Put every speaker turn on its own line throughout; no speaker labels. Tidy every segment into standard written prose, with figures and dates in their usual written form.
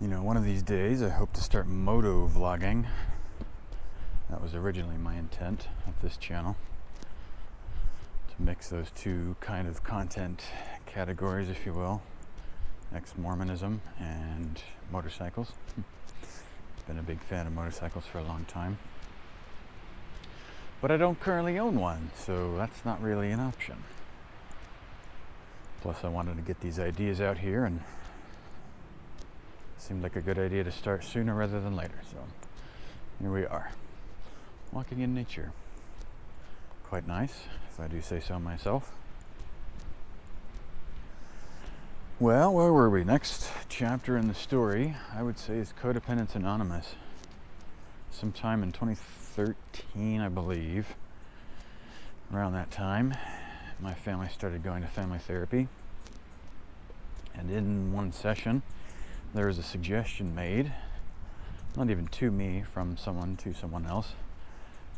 One of these days I hope to start moto vlogging. That was originally my intent of this channel, to mix those two kind of content categories, if you will, ex-Mormonism and motorcycles. Been a big fan of motorcycles for a long time. But I don't currently own one, so that's not really an option. Plus I wanted to get these ideas out here, and seemed like a good idea to start sooner rather than later. So here we are, walking in nature. Quite nice, if I do say so myself. Well, where were we? Next chapter in the story, I would say, is Codependents Anonymous. Sometime in 2013, I believe, around that time, my family started going to family therapy. And in one session, there was a suggestion made, not even to me, from someone to someone else,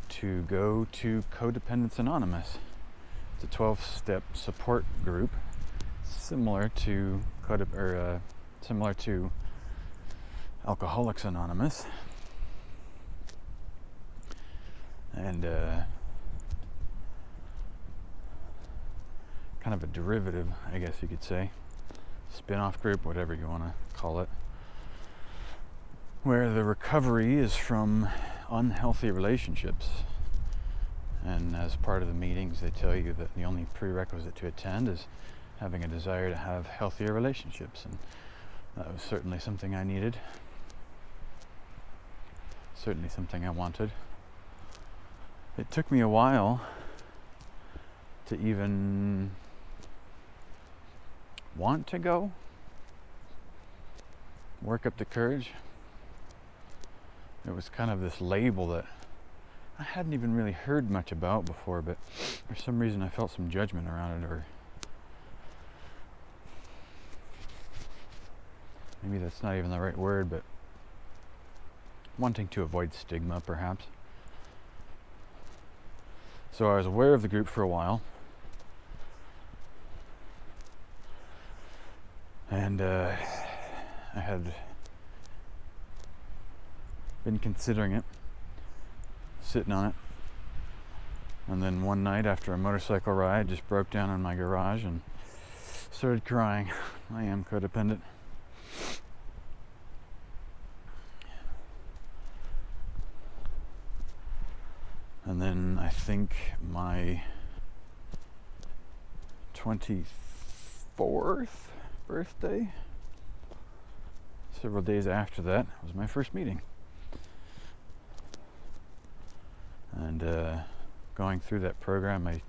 to go to Codependents Anonymous. It's a 12-step support group, similar to Alcoholics Anonymous, and kind of a derivative, I guess you could say, spin-off group, whatever you want to call it, where the recovery is from unhealthy relationships. And as part of the meetings, they tell you that the only prerequisite to attend is having a desire to have healthier relationships, and that was certainly something I needed, certainly something I wanted. It took me a while to even want to go, work up the courage. It was kind of this label that I hadn't even really heard much about before, but for some reason I felt some judgment around it, or maybe that's not even the right word, but wanting to avoid stigma, perhaps. So I was aware of the group for a while, and I had been considering it, sitting on it, and then one night after a motorcycle ride, just broke down in my garage and started crying. I am codependent. And then I think my 24th birthday, several days after that, was my first meeting. And going through that program, I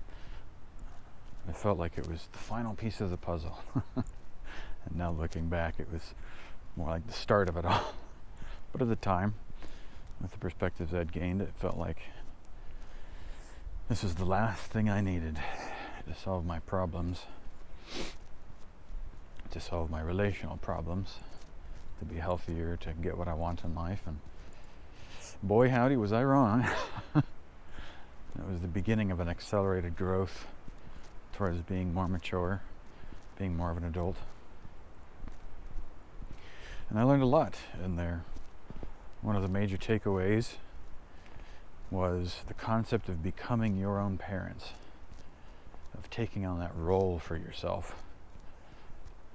felt like it was the final piece of the puzzle. And now looking back, it was more like the start of it all. But at the time, with the perspectives I'd gained, it felt like this was the last thing I needed to solve my problems, to solve my relational problems, to be healthier, to get what I want in life. And boy, howdy, was I wrong. It was the beginning of an accelerated growth towards being more mature, being more of an adult. And I learned a lot in there. One of the major takeaways was the concept of becoming your own parents, of taking on that role for yourself,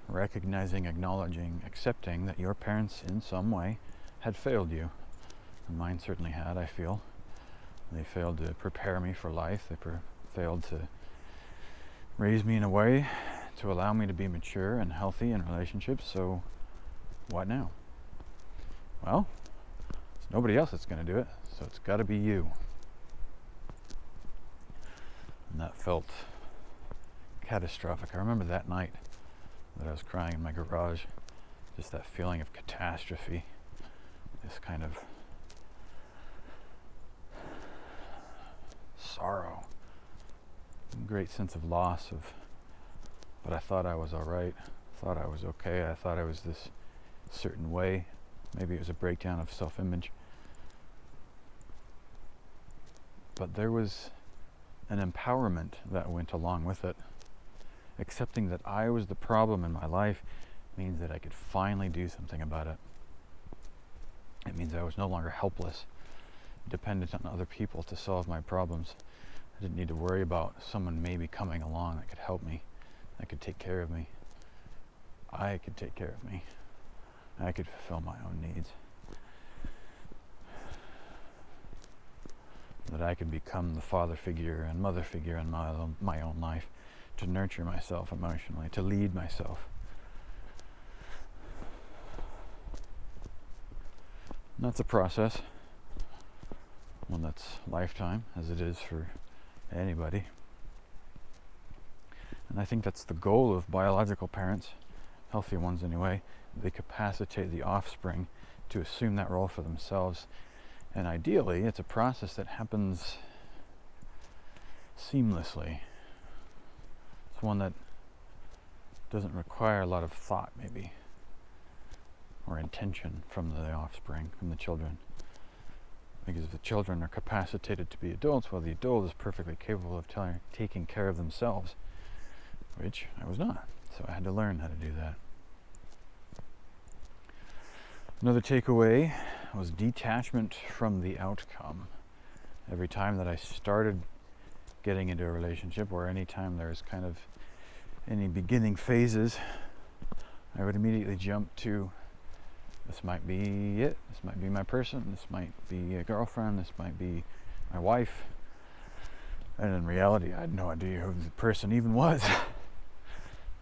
recognizing, acknowledging, accepting that your parents in some way had failed you. And mine certainly had, I feel. They failed to prepare me for life. They failed to raise me in a way to allow me to be mature and healthy in relationships. So what now? Well, it's nobody else that's going to do it, so it's got to be you. And that felt catastrophic. I remember that night that I was crying in my garage, just that feeling of catastrophe, this kind of sorrow, great sense of loss but I thought I was all right, thought I was okay, I thought I was this certain way. Maybe it was a breakdown of self-image. But there was an empowerment that went along with it. Accepting that I was the problem in my life means that I could finally do something about it. It means I was no longer helpless, dependent on other people to solve my problems. I didn't need to worry about someone maybe coming along that could help me, that could take care of me. I could take care of me. I could fulfill my own needs. That I could become the father figure and mother figure in my own life, to nurture myself emotionally, to lead myself. And that's a process, one that's lifetime, as it is for anybody. And I think that's the goal of biological parents, healthy ones anyway. They capacitate the offspring to assume that role for themselves. And ideally, it's a process that happens seamlessly. It's one that doesn't require a lot of thought, maybe, or intention from the offspring, from the children. Because if the children are capacitated to be adults, well, the adult is perfectly capable of taking care of themselves, which I was not. So I had to learn how to do that. Another takeaway was detachment from the outcome. Every time that I started getting into a relationship, or any time there's kind of any beginning phases, I would immediately jump to, this might be it, this might be my person, this might be a girlfriend, this might be my wife. And in reality, I had no idea who the person even was.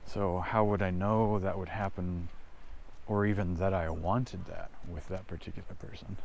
So how would I know that would happen, or even that I wanted that with that particular person?